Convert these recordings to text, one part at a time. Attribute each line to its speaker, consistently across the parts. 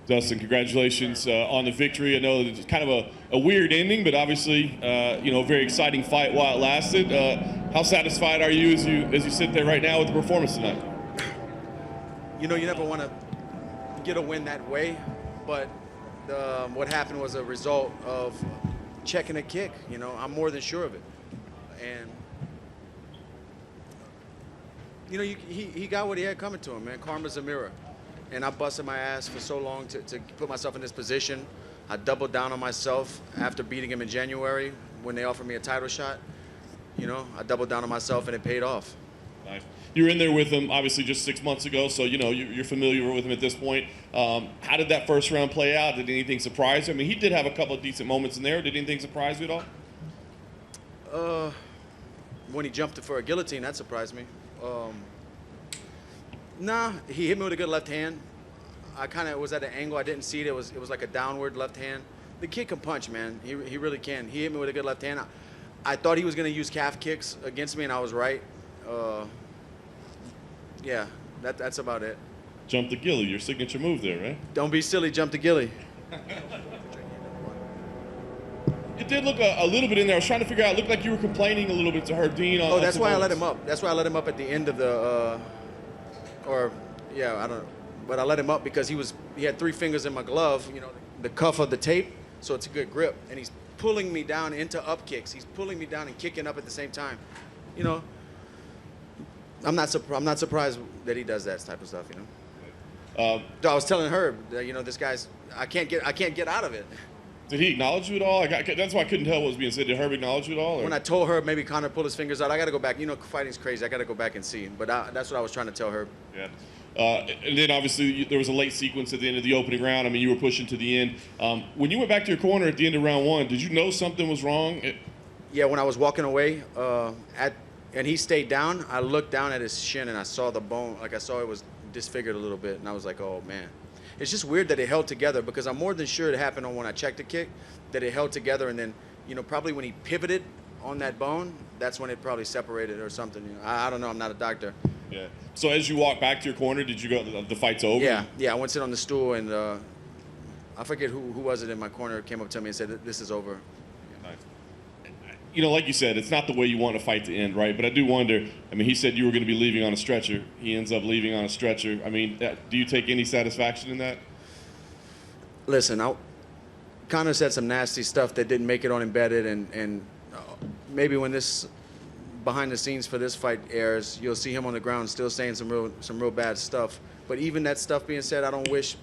Speaker 1: Dustin, congratulations on the victory. I know it's kind of a weird ending, but obviously, a very exciting fight while it lasted. How satisfied are you as you sit there right now with the performance tonight?
Speaker 2: You never want to get a win that way, but what happened was a result of checking a kick. I'm more than sure of it, and he got what he had coming to him, man. Karma's a mirror. And I busted my ass for so long to put myself in this position. I doubled down on myself after beating him in January when they offered me a title shot. I doubled down on myself and it paid off.
Speaker 1: Nice. You were in there with him obviously just 6 months ago, so you're familiar with him at this point. How did that first round play out? Did anything surprise you? I mean, he did have a couple of decent moments in there. Did anything surprise you at all?
Speaker 2: When he jumped for a guillotine, that surprised me. Nah, he hit me with a good left hand. I kind of was at an angle. I didn't see it. It was like a downward left hand. The kid can punch, man. He really can. He hit me with a good left hand. I thought he was going to use calf kicks against me, and I was right. Yeah, that's about it.
Speaker 1: Jump the ghillie, your signature move there, right?
Speaker 2: Don't be silly, jump the ghillie.
Speaker 1: It did look a little bit in there. I was trying to figure out. It looked like you were complaining a little bit to Herb Dean.
Speaker 2: Oh, that's why I let him up. That's why I let him up at the end of the. I don't know, but I let him up because he had 3 fingers in my glove, the cuff of the tape, so it's a good grip, and he's pulling me down into up kicks. He's pulling me down and kicking up at the same time. I'm not surprised that he does that type of stuff. I was telling Herb that this guy's I can't get out of it.
Speaker 1: Did he acknowledge you at all? That's why I couldn't tell what was being said. Did Herb acknowledge you at all? Or?
Speaker 2: When I told Herb maybe Conor pulled his fingers out, I got to go back. Fighting's crazy. I got to go back and see. But that's what I was trying to tell Herb.
Speaker 1: Yeah. And then obviously there was a late sequence at the end of the opening round. I mean, you were pushing to the end. When you went back to your corner at the end of round 1, did you know something was wrong?
Speaker 2: Yeah, when I was walking away, and he stayed down, I looked down at his shin and I saw the bone. Like I saw it was disfigured a little bit, and I was like, oh man. It's just weird that it held together because I'm more than sure it happened when I checked the kick, that it held together, and then probably when he pivoted on that bone, that's when it probably separated or something. I don't know. I'm not a doctor.
Speaker 1: Yeah. So as you walk back to your corner, did you go? The fight's over.
Speaker 2: Yeah. I went to sit on the stool, and I forget who was it in my corner came up to me and said, "This is over."
Speaker 1: Yeah. Nice. Like you said, it's not the way you want a fight to end, right? But I do wonder. I mean, he said you were going to be leaving on a stretcher. He ends up leaving on a stretcher. I mean, do you take any satisfaction in that?
Speaker 2: Listen, Conor said some nasty stuff that didn't make it on Embedded, and maybe when this behind the scenes for this fight airs, you'll see him on the ground still saying some real bad stuff. But even that stuff being said, I don't wish,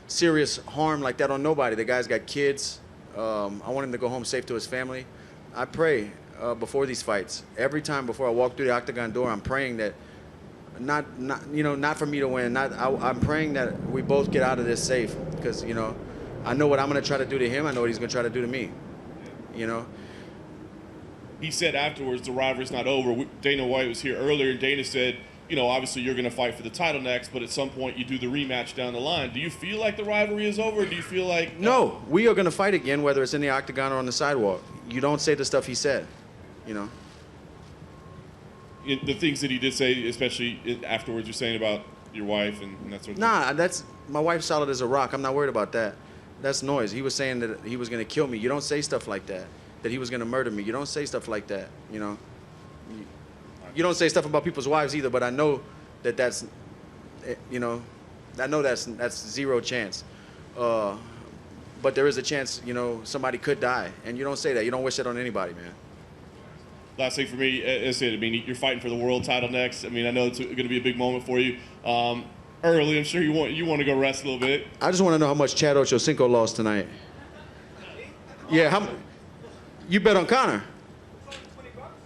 Speaker 2: serious harm like that on nobody. The guy's got kids. I want him to go home safe to his family. I pray before these fights. Every time before I walk through the octagon door, I'm praying that not for me to win. I'm praying that we both get out of this safe because I know what I'm going to try to do to him. I know what he's going to try to do to me.
Speaker 1: He said afterwards the rivalry's not over. Dana White was here earlier, and Dana said, obviously you're going to fight for the title next, but at some point you do the rematch down the line. Do you feel like the rivalry is over, or do you feel like...
Speaker 2: No, we are going to fight again, whether it's in the octagon or on the sidewalk. You don't say the stuff he said,
Speaker 1: The things that he did say, especially afterwards, you're saying about your wife and that sort of thing?
Speaker 2: Nah, my wife's solid as a rock. I'm not worried about that. That's noise. He was saying that he was going to kill me. You don't say stuff like that. That he was going to murder me. You don't say stuff like that, You don't say stuff about people's wives either, but I know that's I know that's zero chance. But there is a chance, somebody could die. And you don't say that. You don't wish that on anybody, man.
Speaker 1: Last thing for me, as I said, I mean, you're fighting for the world title next. I mean, I know it's going to be a big moment for you. Early, I'm sure you want to go rest a little bit.
Speaker 2: I just want to know how much Chad Ochocinco lost tonight. Yeah, you bet on Conor?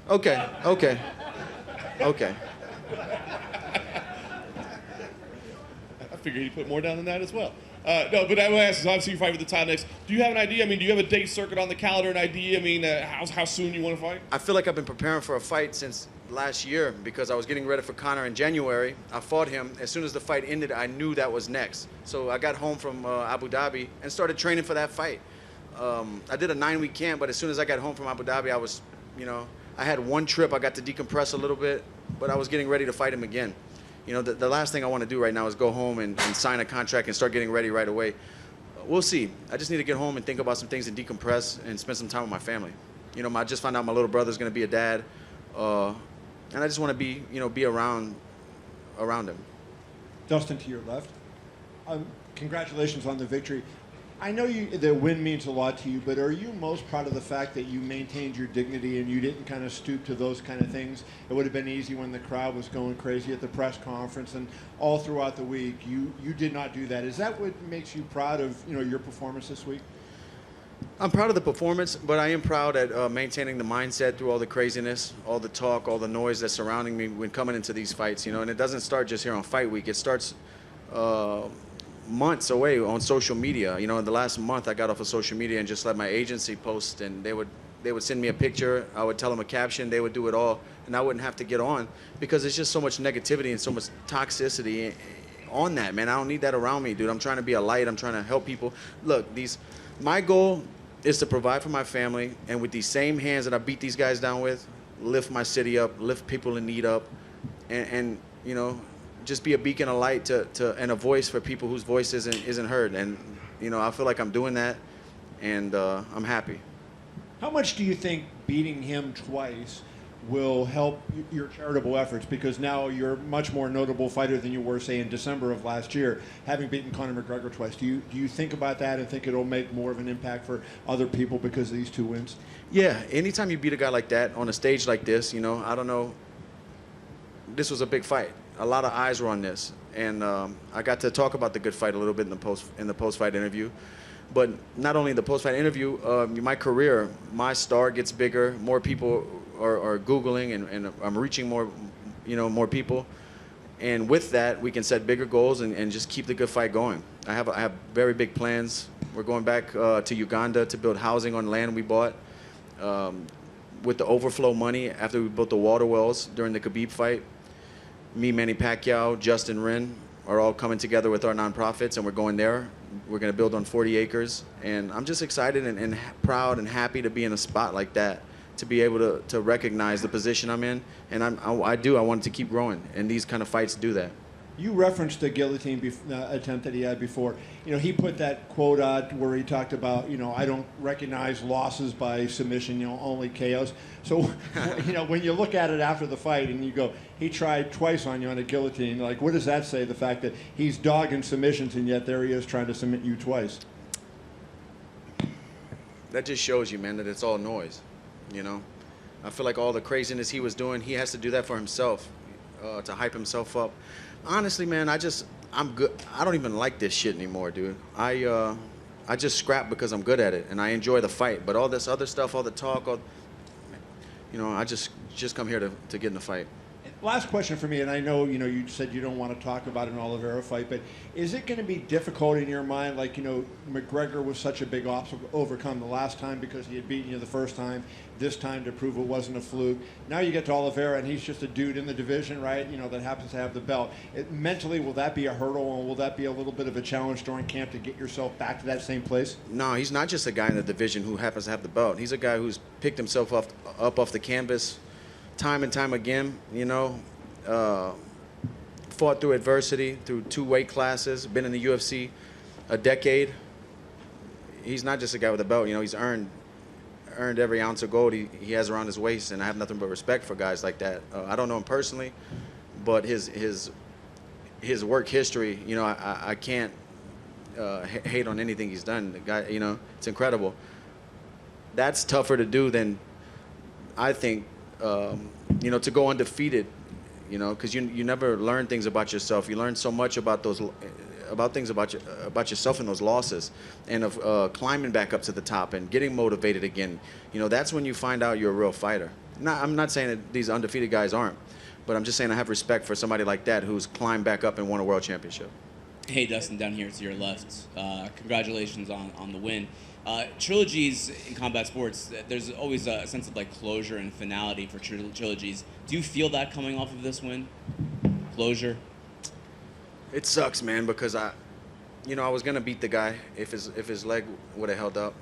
Speaker 2: Okay.
Speaker 1: I figured he'd put more down than that as well. No, but I will ask, obviously you fight for the title next. Do you have an idea? I mean, do you have a date circuit on the calendar, an idea? I mean, how soon you want to fight?
Speaker 2: I feel like I've been preparing for a fight since last year because I was getting ready for Conor in January. I fought him. As soon as the fight ended, I knew that was next. So I got home from Abu Dhabi and started training for that fight. I did a 9-week camp, but as soon as I got home from Abu Dhabi, I was, I had one trip. I got to decompress a little bit, but I was getting ready to fight him again. You know, the last thing I want to do right now is go home and sign a contract and start getting ready right away. We'll see. I just need to get home and think about some things and decompress and spend some time with my family. You know, I just found out my little brother's going to be a dad, and I just want to be, you know, be around him.
Speaker 3: Dustin, to your left. Congratulations on the victory. I know the win means a lot to you, but are you most proud of the fact that you maintained your dignity and you didn't kind of stoop to those kind of things? It would have been easy when the crowd was going crazy at the press conference and all throughout the week. You did not do that. Is that what makes you proud of, you know, your performance this week?
Speaker 2: I'm proud of the performance, but I am proud at maintaining the mindset through all the craziness, all the talk, all the noise that's surrounding me when coming into these fights. You know, and it doesn't start just here on fight week. It starts months away on social media. You know, in the last month I got off of social media and just let my agency post, and they would send me a picture, I would tell them a caption, they would do it all, and I wouldn't have to get on, because there's just so much negativity and so much toxicity on that, man. I don't need that around me, dude. I'm trying to be a light. I'm trying to help people. Look, my goal is to provide for my family, and with these same hands that I beat these guys down with, lift my city up, lift people in need up, and you know, just be a beacon of light and a voice for people whose voice isn't heard. And you know, I feel like I'm doing that, and I'm happy.
Speaker 3: How much do you think beating him twice will help your charitable efforts? Because now you're a much more notable fighter than you were, say, in December of last year, having beaten Conor McGregor twice. Do you think about that and think it'll make more of an impact for other people because of these two wins?
Speaker 2: Yeah, anytime you beat a guy like that on a stage like this, you know, I don't know, this was a big fight. A lot of eyes were on this, and I got to talk about the good fight a little bit in the post-fight interview. But not only in the post-fight interview, my career, my star gets bigger. More people are Googling, and I'm reaching more, you know, more people. And with that, we can set bigger goals and just keep the good fight going. I have very big plans. We're going back to Uganda to build housing on land we bought. With the overflow money after we built the water wells during the Khabib fight, me, Manny Pacquiao, Justin Rin are all coming together with our nonprofits, and we're going there. We're going to build on 40 acres, and I'm just excited and proud and happy to be in a spot like that, to be able to recognize the position I'm in, and I want it to keep growing, and these kind of fights do that.
Speaker 3: You referenced the guillotine attempt that he had before. You know, he put that quote out where he talked about, you know, I don't recognize losses by submission, you know, only KOs. So, you know, when you look at it after the fight and you go, he tried twice on you on a guillotine, like, what does that say, the fact that he's dogging submissions and yet there he is trying to submit you twice?
Speaker 2: That just shows you, man, that it's all noise, you know? I feel like all the craziness he was doing, he has to do that for himself, to hype himself up. Honestly, man, I'm good. I don't even like this shit anymore, dude. I just scrap because I'm good at it, and I enjoy the fight. But all this other stuff, all the talk, you know, I just come here to get in the fight.
Speaker 3: Last question for me, and I know, you know, you said you don't want to talk about an Oliveira fight, but is it going to be difficult in your mind, like, you know, McGregor was such a big obstacle to overcome the last time because he had beaten you the first time, this time to prove it wasn't a fluke. Now you get to Oliveira, and he's just a dude in the division, right, you know, that happens to have the belt. Mentally, will that be a hurdle, and will that be a little bit of a challenge during camp to get yourself back to that same place?
Speaker 2: No, he's not just a guy in the division who happens to have the belt. He's a guy who's picked himself up off the canvas time and time again, you know, fought through adversity, through 2 weight classes, been in the UFC a decade. He's not just a guy with a belt, you know, he's earned every ounce of gold he has around his waist, and I have nothing but respect for guys like that. I don't know him personally, but his work history, you know, I can't hate on anything he's done. The guy, you know, it's incredible. That's tougher to do than, I think, you know, to go undefeated, you know, because you never learn things about yourself. You learn so much about things about yourself in those losses, and of climbing back up to the top and getting motivated again. You know, that's when you find out you're a real fighter. I'm not saying that these undefeated guys aren't, but I'm just saying I have respect for somebody like that who's climbed back up and won a world championship.
Speaker 4: Hey, Dustin, down here to your left. Congratulations on the win. Trilogies in combat sports, there's always a sense of like closure and finality for trilogies. Do you feel that coming off of this win? Closure?
Speaker 2: It sucks, man, because I was gonna beat the guy if his leg would have held up.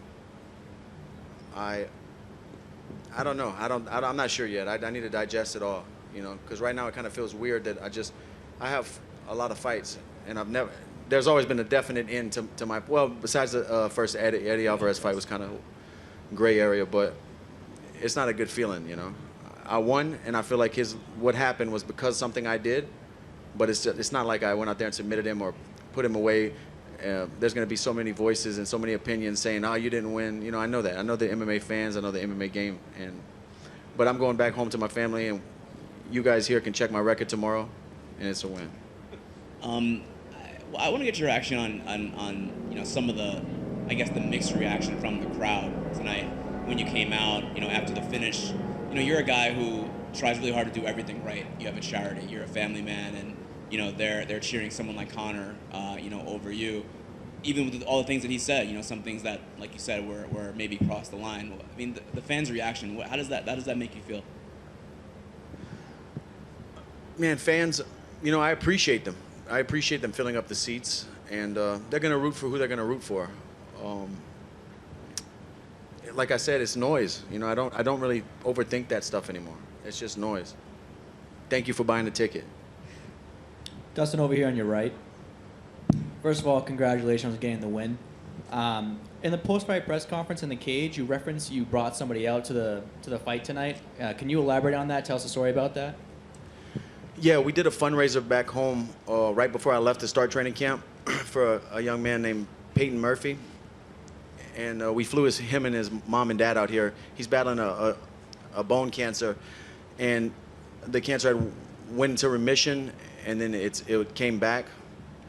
Speaker 2: I don't know. I'm not sure yet. I need to digest it all, you know, because right now it kind of feels weird that I have a lot of fights, and there's always been a definite end to my, well, besides the first Eddie Alvarez fight was kind of gray area, but it's not a good feeling, you know. I won, and I feel like what happened was because something I did, but it's not like I went out there and submitted him or put him away. There's going to be so many voices and so many opinions saying, oh, you didn't win. You know, I know that. I know the MMA fans. I know the MMA game. But I'm going back home to my family, and you guys here can check my record tomorrow, and it's a win.
Speaker 4: I want to get your reaction on you know, some of the, I guess, the mixed reaction from the crowd tonight when you came out, you know, after the finish. You know, you're a guy who tries really hard to do everything right. You have a charity. You're a family man, and you know they're cheering someone like Conor, you know, over you. Even with all the things that he said, you know, some things that, like you said, were maybe crossed the line. I mean, the fans' reaction. How does that make you feel?
Speaker 2: Man, fans, you know, I appreciate them. I appreciate them filling up the seats, and they're going to root for who they're going to root for. Like I said, it's noise. You know, I don't really overthink that stuff anymore. It's just noise. Thank you for buying the ticket.
Speaker 5: Dustin, over here on your right. First of all, congratulations on getting the win. In the post-fight press conference in the cage, you referenced you brought somebody out to the fight tonight. Can you elaborate on that? Tell us a story about that.
Speaker 2: Yeah, we did a fundraiser back home right before I left to start training camp for a young man named Peyton Murphy. And we flew him and his mom and dad out here. He's battling a bone cancer, and the cancer had went into remission, and then it came back.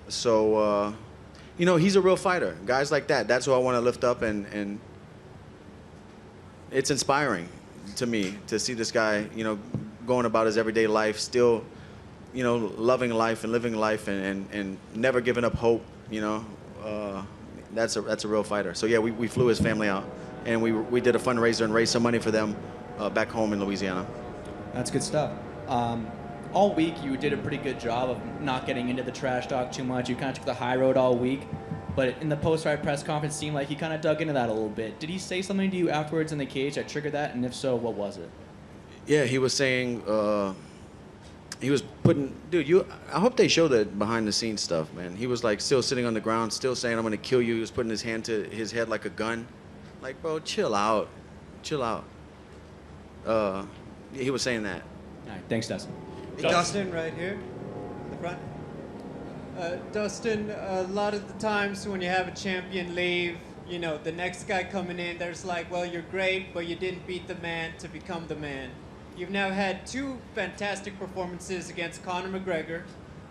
Speaker 2: So, you know, he's a real fighter. Guys like that, that's who I want to lift up, and it's inspiring to me to see this guy, you know, going about his everyday life, still, you know, loving life and living life, and never giving up hope, you know. That's a real fighter. So yeah, we flew his family out, and we did a fundraiser and raised some money for them back home in Louisiana.
Speaker 5: That's good stuff. All week you did a pretty good job of not getting into the trash talk too much. You kind of took the high road all week, but in the post-fight press conference, it seemed like he kind of dug into that a little bit. Did he say something to you afterwards in the cage that triggered that, and if so, what was it?
Speaker 2: Yeah, he was saying, he was putting, dude, I hope they show the behind-the-scenes stuff, man. He was like still sitting on the ground, still saying, I'm gonna kill you. He was putting his hand to his head like a gun. Like, bro, chill out. Chill out. He was saying that.
Speaker 5: All right, thanks, Dustin.
Speaker 6: Dustin, right here, in the front. Dustin, a lot of the times when you have a champion leave, you know, the next guy coming in, there's like, well, you're great, but you didn't beat the man to become the man. You've now had 2 fantastic performances against Conor McGregor.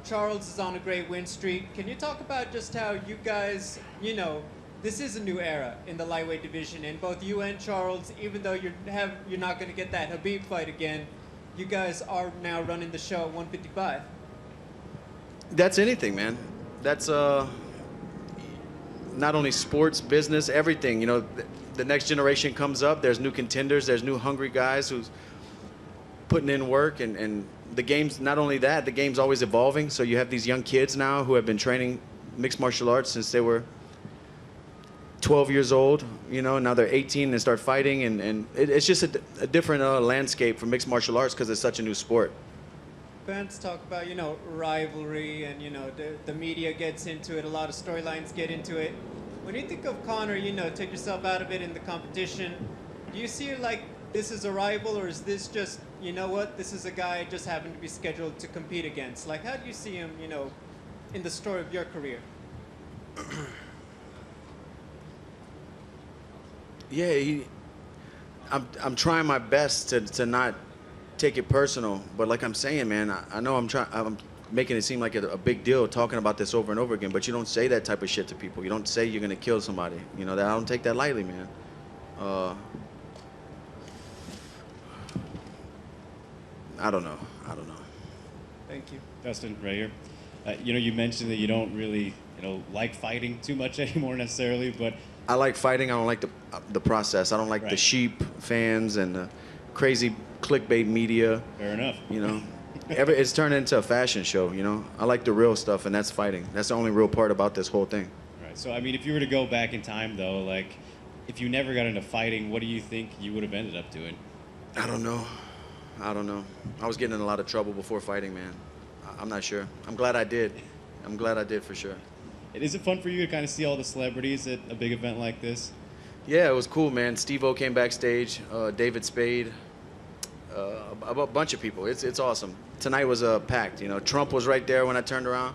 Speaker 6: Charles is on a great win streak. Can you talk about just how you guys, you know, this is a new era in the lightweight division, and both you and Charles, even though you're not going to get that Khabib fight again, you guys are now running the show at 155.
Speaker 2: That's anything, man. That's not only sports, business, everything. You know, the next generation comes up. There's new contenders. There's new hungry guys who's putting in work, and the game's not only that, the game's always evolving. So you have these young kids now who have been training mixed martial arts since they were 12 years old, you know, now they're 18 and start fighting, and it's just a different landscape for mixed martial arts because it's such a new sport.
Speaker 6: Fans talk about, you know, rivalry, and, you know, the media gets into it, a lot of storylines get into it. When you think of Conor, you know, take yourself out of it in the competition, do you see it like this is a rival, or is this just, you know what, this is a guy I just happened to be scheduled to compete against? Like, how do you see him, you know, in the story of your career?
Speaker 2: Yeah, I'm trying my best to not take it personal, but like I'm saying, man, I know I'm making it seem like a big deal talking about this over and over again, but you don't say that type of shit to people. You don't say you're gonna kill somebody. You know, that I don't take that lightly, man. I don't know.
Speaker 6: Thank you.
Speaker 7: Dustin, right here. You know, you mentioned that you don't really, you know, like fighting too much anymore necessarily, but
Speaker 2: I like fighting. I don't like the process. I don't like the
Speaker 7: Right.
Speaker 2: sheep fans and the crazy clickbait media.
Speaker 7: fair enough.
Speaker 2: You know, it's turned into a fashion show. You know, I like the real stuff, and that's fighting. That's the only real part about this whole thing.
Speaker 7: Right. So, I mean, if you were to go back in time, though, like, if you never got into fighting, what do you think you would have ended up doing?
Speaker 2: I don't know. I was getting in a lot of trouble before fighting, man. I'm not sure. I'm glad I did. I'm glad I did for sure.
Speaker 7: Is it fun for you to kind of see all the celebrities at a big event like this?
Speaker 2: Yeah, it was cool, man. Steve-O came backstage, David Spade, a bunch of people. It's awesome. Tonight was packed. You know, Trump was right there when I turned around.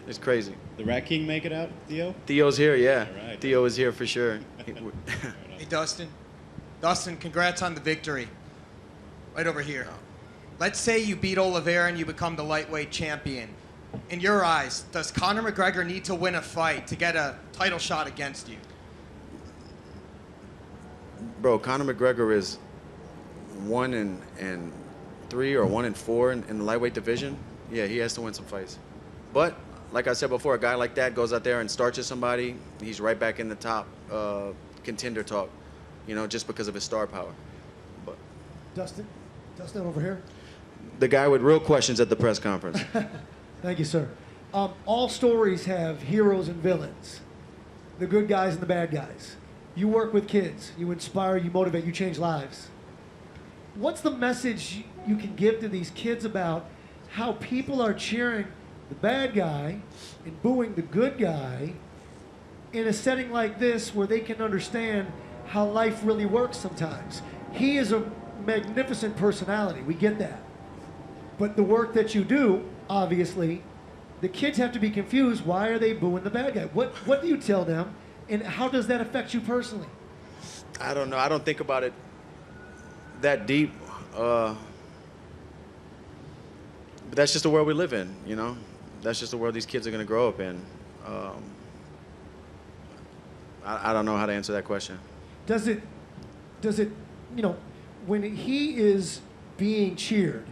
Speaker 2: It's crazy.
Speaker 7: The Rat King make it out, Theo?
Speaker 2: Theo's here, yeah.
Speaker 7: All right.
Speaker 2: Theo is here for sure.
Speaker 8: Hey, Dustin. Dustin, congrats on the victory. Right over here. Let's say you beat Oliveira and you become the lightweight champion. In your eyes, does Conor McGregor need to win a fight to get a title shot against you?
Speaker 2: Bro, Conor McGregor is 1-3 or 1-4 in the lightweight division. Yeah, he has to win some fights. But like I said before, a guy like that goes out there and starches somebody, he's right back in the top contender talk, you know, just because of his star power. But
Speaker 9: Dustin over here.
Speaker 2: the guy with real questions at the press conference.
Speaker 9: Thank you, sir. All stories have heroes and villains, the good guys and the bad guys. You work with kids. You inspire, you motivate, you change lives. What's the message you can give to these kids about how people are cheering the bad guy and booing the good guy in a setting like this where they can understand how life really works sometimes? He is a magnificent personality. We get that. But the work that you do, obviously, the kids have to be confused. Why are they booing the bad guy? What do you tell them, and how does that affect you personally?
Speaker 2: I don't know. I don't think about it that deep. But that's just the world we live in, you know? That's just the world these kids are going to grow up in. I don't know how to answer that question.
Speaker 9: Does it, you know, when he is being cheered,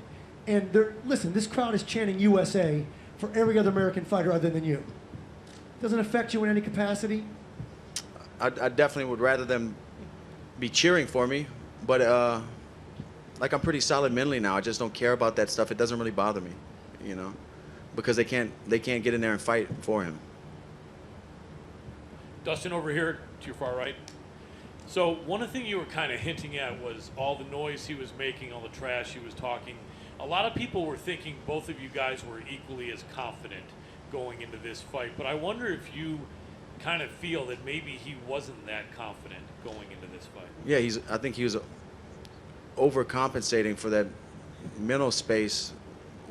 Speaker 9: and listen, this crowd is chanting USA for every other American fighter other than you. Doesn't affect you in any capacity?
Speaker 2: I definitely would rather them be cheering for me, but like I'm pretty solid mentally now. I just don't care about that stuff. It doesn't really bother me, you know, because they can't get in there and fight for him.
Speaker 10: Dustin over here to your far right. So one of the things you were kind of hinting at was all the noise he was making, all the trash he was talking. A lot of people were thinking both of you guys were equally as confident going into this fight, but I wonder if you kind of feel that maybe he wasn't that confident going into this fight.
Speaker 2: Yeah, I think he was overcompensating for that mental space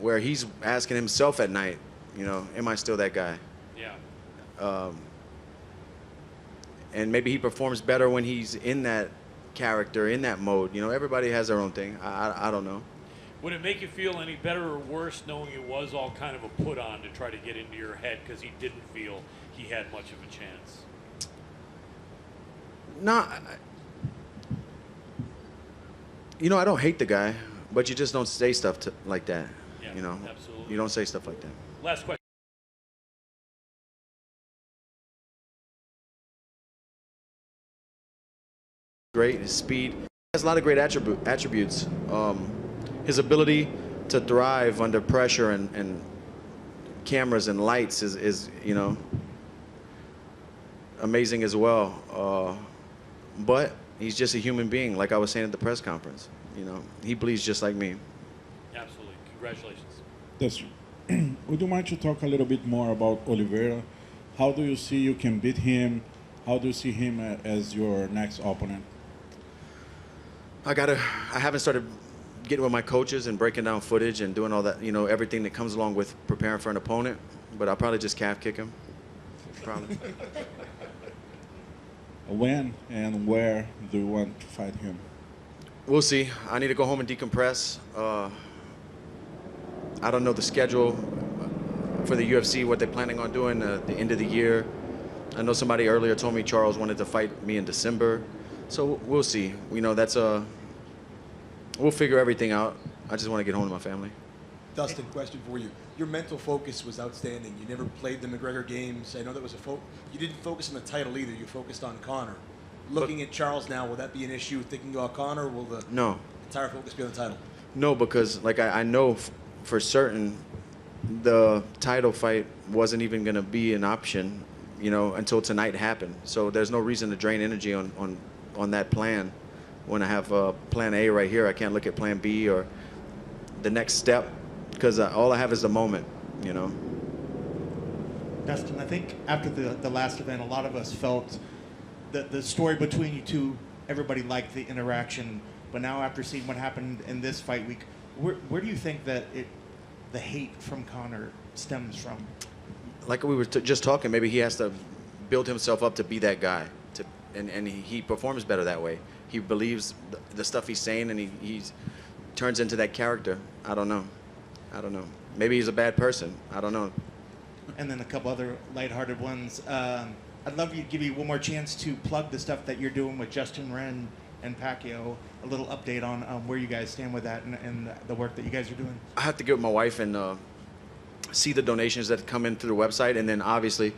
Speaker 2: where he's asking himself at night, you know, am I still that guy?
Speaker 10: Yeah.
Speaker 2: And maybe he performs better when he's in that character, in that mode. You know, everybody has their own thing. I don't know.
Speaker 10: Would it make you feel any better or worse knowing it was all kind of a put on to try to get into your head because he didn't feel he had much of a chance?
Speaker 2: No, you know, I don't hate the guy, but you just don't say stuff like that.
Speaker 10: Yeah,
Speaker 2: you know,
Speaker 10: absolutely.
Speaker 2: You don't say stuff like that.
Speaker 10: Last question.
Speaker 2: Great, his speed. He has a lot of great attributes. His ability to thrive under pressure and cameras and lights is you know, amazing as well. But he's just a human being, like I was saying at the press conference. You know, he bleeds just like me.
Speaker 10: Absolutely. Congratulations.
Speaker 11: Dustin, would you mind to talk a little bit more about Oliveira? How do you see you can beat him? How do you see him as your next opponent?
Speaker 2: I haven't started getting with my coaches and breaking down footage and doing all that, you know, everything that comes along with preparing for an opponent. But I'll probably just calf kick him. Probably.
Speaker 11: When and where do you want to fight him?
Speaker 2: We'll see. I need to go home and decompress. I don't know the schedule for the UFC, what they're planning on doing at the end of the year. I know somebody earlier told me Charles wanted to fight me in December. So we'll see. You know, we'll figure everything out. I just want to get home to my family.
Speaker 12: Dustin, question for you. Your mental focus was outstanding. You never played the McGregor games. I know that was you didn't focus on the title either. You focused on Conor. Looking at Charles now, will that be an issue thinking about Conor, or will the entire focus be on the title?
Speaker 2: No, because like I know for certain the title fight wasn't even going to be an option, you know, until tonight happened. So there's no reason to drain energy on that plan. When I have plan A right here, I can't look at plan B or the next step because all I have is the moment, you know.
Speaker 13: Dustin, I think after the last event, a lot of us felt that the story between you two, everybody liked the interaction. But now after seeing what happened in this fight week, where do you think that the hate from Conor stems from?
Speaker 2: Like we were just talking, maybe he has to build himself up to be that guy. And he performs better that way. He believes the stuff he's saying, and he turns into that character. I don't know. Maybe he's a bad person. I don't know.
Speaker 13: And then a couple other lighthearted ones. I'd love to give you one more chance to plug the stuff that you're doing with Justin Wren and Pacquiao. A little update on where you guys stand with that and the work that you guys are doing.
Speaker 2: I have to get with my wife and see the donations that come in through the website, and then obviously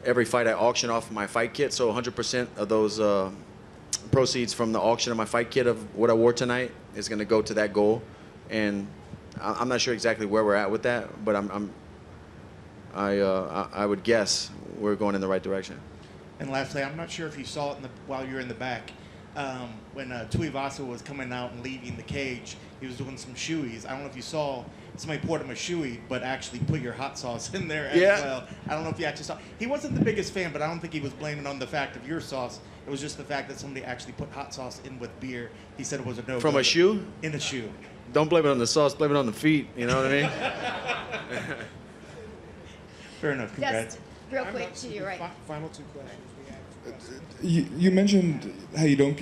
Speaker 2: every fight I auction off my fight kit. So 100% of those proceeds from the auction of my fight kit of what I wore tonight is going to go to that goal. And I'm not sure exactly where we're at with that, but I would guess we're going in the right direction.
Speaker 13: And lastly, I'm not sure if you saw it while you were in the back. When Tuivasa was coming out and leaving the cage, he was doing some shoeys. I don't know if you saw somebody poured him a shoey, but actually put your hot sauce in there as well. I don't know if you actually saw. He wasn't the biggest fan, but I don't think he was blaming on the fact of your sauce. It was just the fact that somebody actually put hot sauce in with beer. He said it was a no.
Speaker 2: From a shoe?
Speaker 13: In a shoe.
Speaker 2: Don't blame it on the sauce. Blame it on the feet. You know what I mean?
Speaker 13: Fair enough. Congrats.
Speaker 14: Just real quick to your right.
Speaker 3: Final two questions we have.
Speaker 15: You mentioned how you don't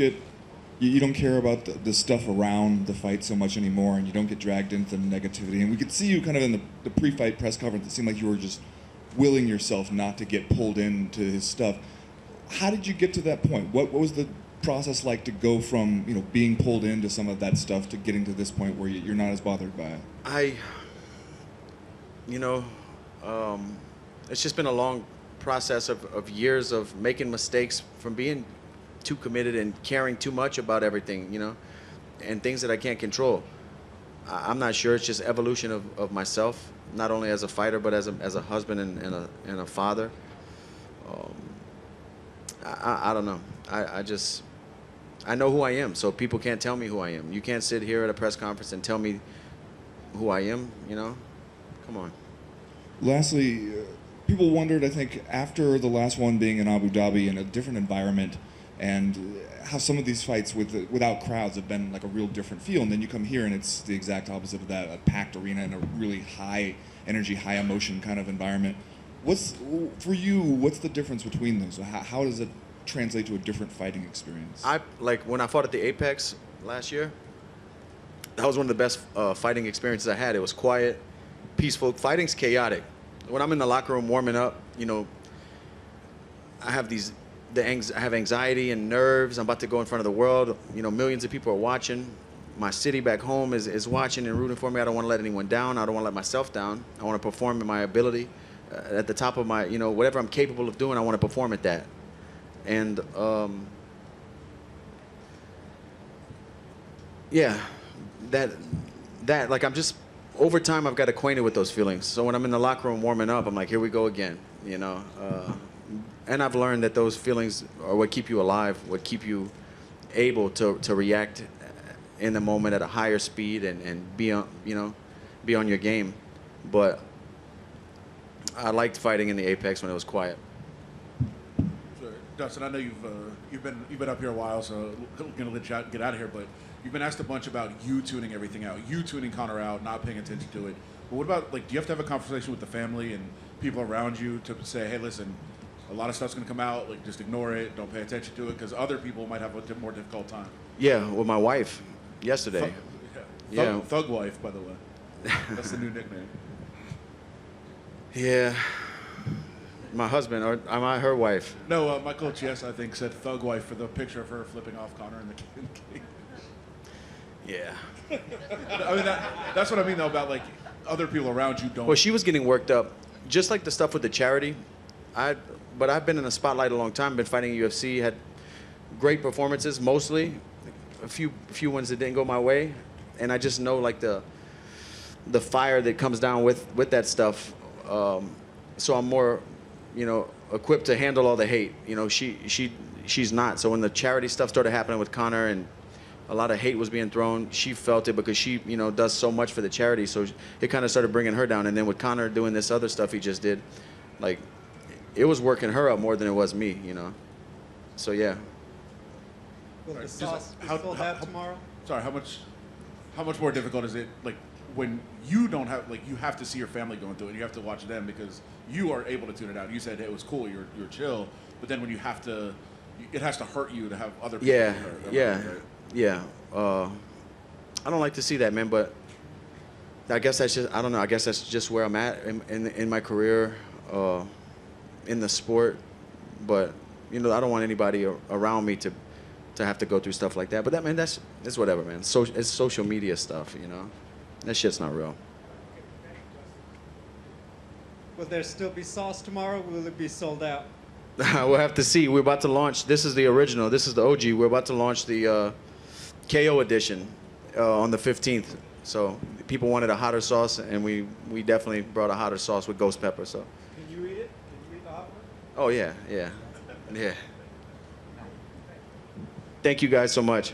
Speaker 15: care about the stuff around the fight so much anymore, and you don't get dragged into the negativity. And we could see you kind of in the pre-fight press conference. It seemed like you were just willing yourself not to get pulled into his stuff. How did you get to that point? What was the process like to go from being pulled into some of that stuff to getting to this point where you're not as bothered by it?
Speaker 2: It's just been a long process of years of making mistakes, from being too committed and caring too much about everything, and things that I can't control. I'm not sure. It's just evolution of myself, not only as a fighter, but as a husband and a father. I don't know. I know who I am, so people can't tell me who I am. You can't sit here at a press conference and tell me who I am, Come on.
Speaker 15: Lastly, people wondered, I think, after the last one being in Abu Dhabi in a different environment, and how some of these fights without crowds have been like a real different feel. And then you come here and it's the exact opposite of that, a packed arena in a really high energy, high emotion kind of environment. For you, what's the difference between those? How does it translate to a different fighting experience?
Speaker 2: When I fought at the Apex last year, that was one of the best fighting experiences I had. It was quiet, peaceful. Fighting's chaotic. When I'm in the locker room warming up, I have I have anxiety and nerves. I'm about to go in front of the world. Millions of people are watching. My city back home is watching and rooting for me. I don't want to let anyone down. I don't want to let myself down. I want to perform in my ability, at the top of my, whatever I'm capable of doing, I want to perform at that. And like I'm just, over time I've got acquainted with those feelings. So when I'm in the locker room warming up, I'm like, here we go again, and I've learned that those feelings are what keep you alive, what keep you able to react in the moment at a higher speed and be on your game. But I liked fighting in the Apex when it was quiet.
Speaker 16: Sure. Dustin, I know you've been up here a while, so I'm gonna let you get out of here. But you've been asked a bunch about you tuning everything out, you tuning Conor out, not paying attention to it. But what about, do you have to have a conversation with the family and people around you to say, hey, listen, a lot of stuff's gonna come out, just ignore it, don't pay attention to it, because other people might have a more difficult time.
Speaker 2: Yeah, with my wife yesterday.
Speaker 16: Thug wife, by the way. That's the new nickname.
Speaker 2: Yeah. My husband, or am I her wife?
Speaker 16: No, my coach, yes, I think, said thug wife for the picture of her flipping off Conor in the cage.
Speaker 2: Yeah.
Speaker 16: I mean, that's what I mean, though, about, other people around you don't.
Speaker 2: Well, she was getting worked up, just like the stuff with the charity. But I've been in the spotlight a long time, been fighting UFC, had great performances, mostly. A few ones that didn't go my way. And I just know, the fire that comes down with that stuff. So I'm more, equipped to handle all the hate. She's not. So when the charity stuff started happening with Conor and a lot of hate was being thrown. She felt it because she, you know, does so much for the charity. So it kind of started bringing her down. And then with Conor doing this other stuff he just did, like, it was working her up more than it was me, you know. So yeah.
Speaker 6: Will the
Speaker 16: Just
Speaker 6: sauce be sold out tomorrow?
Speaker 16: Sorry, how much more difficult is it, like, when you don't have, like, you have to see your family going through it, and you have to watch them because you are able to tune it out. You said it was cool, you're chill, but then when you have to, it has to hurt you to have other people.
Speaker 2: Yeah,
Speaker 16: hurt,
Speaker 2: yeah,
Speaker 16: right?
Speaker 2: yeah. I don't like to see that, man, but I guess that's just, I don't know, I guess that's just where I'm at in my career, in the sport. But, you know, I don't want anybody around me to have to go through stuff like that. But that, man, it's whatever, man. So it's social media stuff, you know. That shit's not real.
Speaker 6: Will there still be sauce tomorrow? Or will it be sold out?
Speaker 2: We'll have to see. We're about to launch. This is the original. This is the OG. We're about to launch the KO edition on the 15th. So people wanted a hotter sauce, and we definitely brought a hotter sauce with ghost pepper. So.
Speaker 6: Can you eat it? Can you eat the hot one?
Speaker 2: Oh yeah, yeah, yeah. Thank you guys so much.